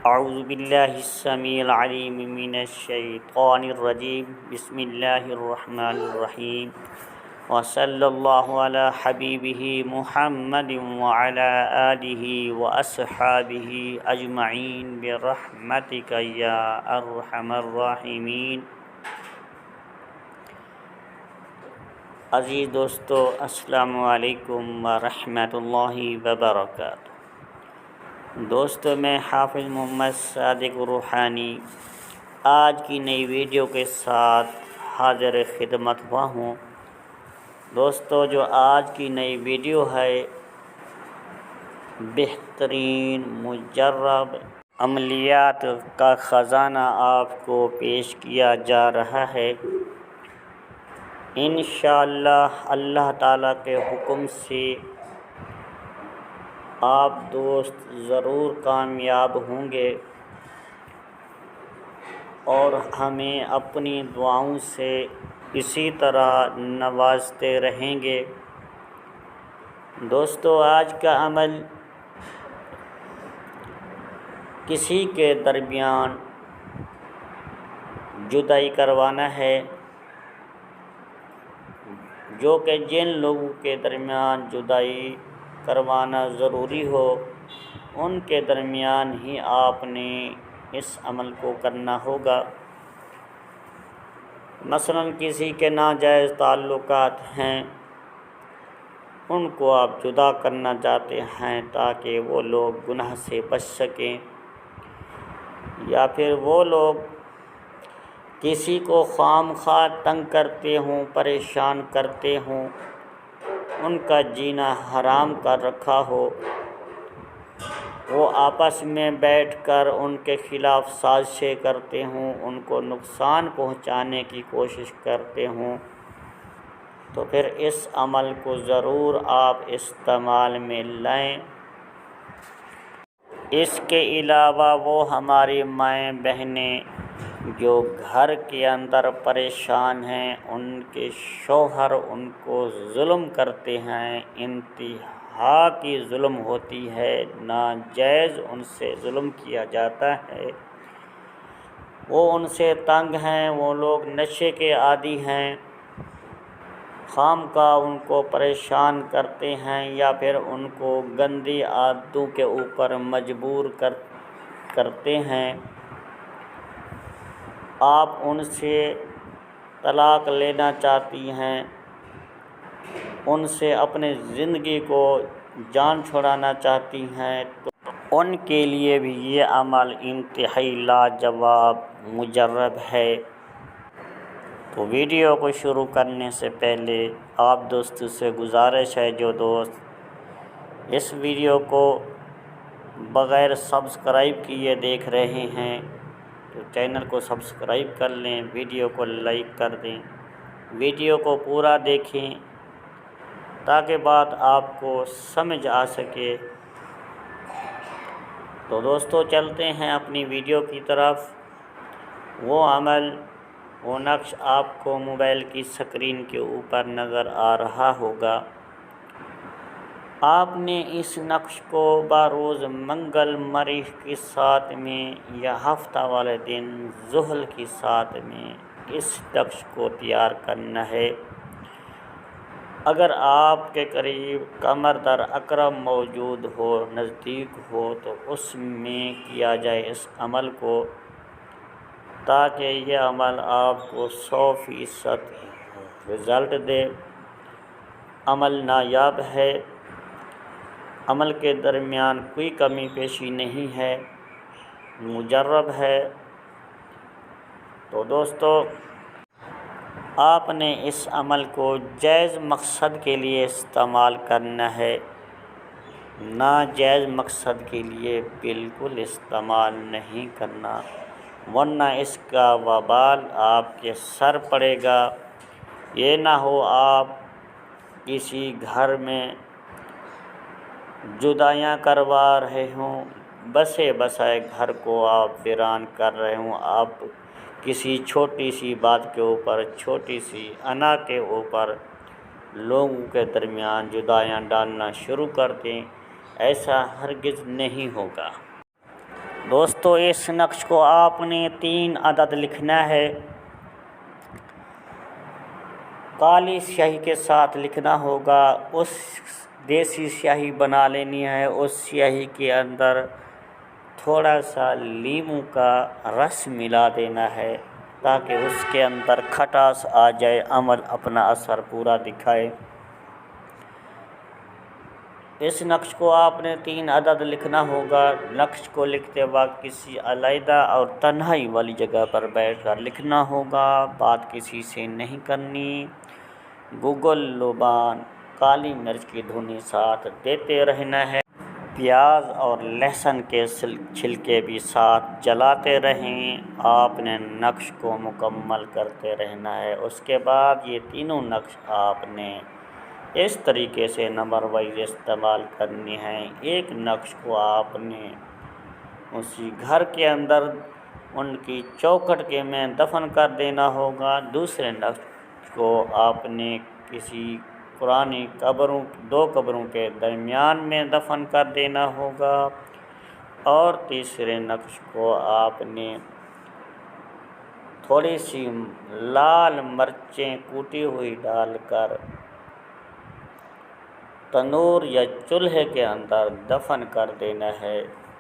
اعوذ باللہ السمیع العلیم من الشیطان الرجیم بسم اللہ الرحمن الرحیم وصلی اللہ علی حبیبہ محمد وعلی آلہ واصحابہ اجمعین برحمتک یا ارحم الراحمین۔ عزیز دوستو، السلام علیکم ورحمۃ اللہ وبرکاتہ۔ دوستو، میں حافظ محمد صادق روحانی آج کی نئی ویڈیو کے ساتھ حاضر خدمت ہوا ہوں۔ دوستو، جو آج کی نئی ویڈیو ہے، بہترین مجرب عملیات کا خزانہ آپ کو پیش کیا جا رہا ہے۔ انشاءاللہ اللہ تعالیٰ کے حکم سے آپ دوست ضرور کامیاب ہوں گے اور ہمیں اپنی دعاؤں سے اسی طرح نوازتے رہیں گے۔ دوستو، آج کا عمل کسی کے درمیان جدائی کروانا ہے، جو کہ جن لوگوں کے درمیان جدائی کروانا ضروری ہو ان کے درمیان ہی آپ نے اس عمل کو کرنا ہوگا۔ مثلا کسی کے ناجائز تعلقات ہیں، ان کو آپ جدا کرنا چاہتے ہیں تاکہ وہ لوگ گناہ سے بچ سکیں، یا پھر وہ لوگ کسی کو خواہ تنگ کرتے ہوں، پریشان کرتے ہوں، ان کا جینا حرام کر رکھا ہو، وہ آپس میں بیٹھ کر ان کے خلاف سازشیں کرتے ہوں، ان کو نقصان پہنچانے کی کوشش کرتے ہوں، تو پھر اس عمل کو ضرور آپ استعمال میں لائیں۔ اس کے علاوہ وہ ہماری مائیں بہنیں جو گھر کے اندر پریشان ہیں، ان کے شوہر ان کو ظلم کرتے ہیں، انتہا کی ظلم ہوتی ہے، ناجائز ان سے ظلم کیا جاتا ہے، وہ ان سے تنگ ہیں، وہ لوگ نشے کے عادی ہیں، خواہ ان کو پریشان کرتے ہیں یا پھر ان کو گندی عادتوں کے اوپر مجبور کرتے ہیں۔ آپ ان سے طلاق لینا چاہتی ہیں، ان سے اپنی زندگی کو جان چھڑانا چاہتی ہیں، تو ان کے لیے بھی یہ عمل انتہائی لاجواب مجرب ہے۔ تو ویڈیو کو شروع کرنے سے پہلے آپ دوستوں سے گزارش ہے، جو دوست اس ویڈیو کو بغیر سبسکرائب کیے دیکھ رہے ہیں تو چینل کو سبسکرائب کر لیں، ویڈیو کو لائک کر دیں، ویڈیو کو پورا دیکھیں تاکہ بات آپ کو سمجھ آ سکے۔ تو دوستو، چلتے ہیں اپنی ویڈیو کی طرف۔ وہ عمل، وہ نقش آپ کو موبائل کی سکرین کے اوپر نظر آ رہا ہوگا۔ آپ نے اس نقش کو بروز منگل مریخ کی ساتھ میں یا ہفتہ والے دن زحل کی ساتھ میں اس نقش کو تیار کرنا ہے۔ اگر آپ کے قریب قمر در اقرب موجود ہو، نزدیک ہو، تو اس میں کیا جائے اس عمل کو، تاکہ یہ عمل آپ کو 100% رزلٹ دے۔ عمل نایاب ہے، عمل کے درمیان کوئی کمی پیشی نہیں ہے، مجرب ہے۔ تو دوستو، آپ نے اس عمل کو جائز مقصد کے لیے استعمال کرنا ہے، ناجائز مقصد کے لیے بالکل استعمال نہیں کرنا، ورنہ اس کا وبال آپ کے سر پڑے گا۔ یہ نہ ہو آپ کسی گھر میں جدائیاں کروا رہے ہوں، بسے بسائے گھر کو آپ ویران کر رہے ہوں، آپ کسی چھوٹی سی بات کے اوپر، چھوٹی سی انا کے اوپر لوگوں کے درمیان جدائیاں ڈالنا شروع کر دیں، ایسا ہرگز نہیں ہوگا۔ دوستو اس نقش کو آپ نے 3 عدد لکھنا ہے، کالی سیاہی کے ساتھ لکھنا ہوگا۔ اس دیسی سیاہی بنا لینی ہے، اس سیاہی کے اندر تھوڑا سا لیموں کا رس ملا دینا ہے تاکہ اس کے اندر کھٹاس آ جائے، عمل اپنا اثر پورا دکھائے۔ اس نقش کو آپ نے 3 عدد لکھنا ہوگا۔ نقش کو لکھتے وقت کسی علیحدہ اور تنہائی والی جگہ پر بیٹھ کر لکھنا ہوگا، بات کسی سے نہیں کرنی۔ گگل لبان کالی مرچ کی دھنی ساتھ دیتے رہنا ہے، پیاز اور لہسن کے چھلکے بھی ساتھ جلاتے رہیں۔ آپ نے نقش کو مکمل کرتے رہنا ہے۔ اس کے بعد یہ تینوں نقش آپ نے اس طریقے سے نمبر وائز استعمال کرنی ہیں۔ ایک نقش کو آپ نے اسی گھر کے اندر ان کی چوکھٹ کے میں دفن کر دینا ہوگا، دوسرے نقش کو آپ نے کسی پرانی قبروں 2 قبروں کے درمیان میں دفن کر دینا ہوگا، اور تیسرے نقش کو آپ نے تھوڑی سی لال مرچیں کوٹی ہوئی ڈال کر تنور یا چولہے کے اندر دفن کر دینا ہے۔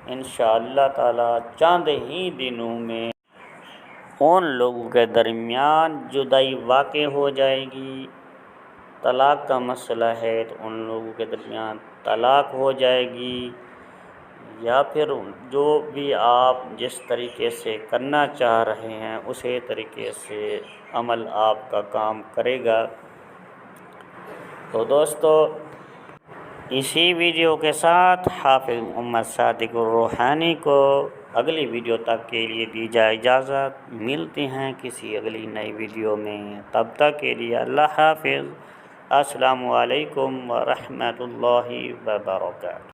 انشاءاللہ تعالی چند ہی دنوں میں ان لوگوں کے درمیان جدائی واقع ہو جائے گی۔ طلاق کا مسئلہ ہے تو ان لوگوں کے درمیان طلاق ہو جائے گی، یا پھر جو بھی آپ جس طریقے سے کرنا چاہ رہے ہیں اسی طریقے سے عمل آپ کا کام کرے گا۔ تو دوستو اسی ویڈیو کے ساتھ حافظ محمد صادق الروحانی کو اگلی ویڈیو تک کے لیے دی جائے اجازت۔ ملتے ہیں کسی اگلی نئی ویڈیو میں، تب تک کے لیے اللہ حافظ۔ السلام علیکم ورحمۃ اللہ وبرکاتہ۔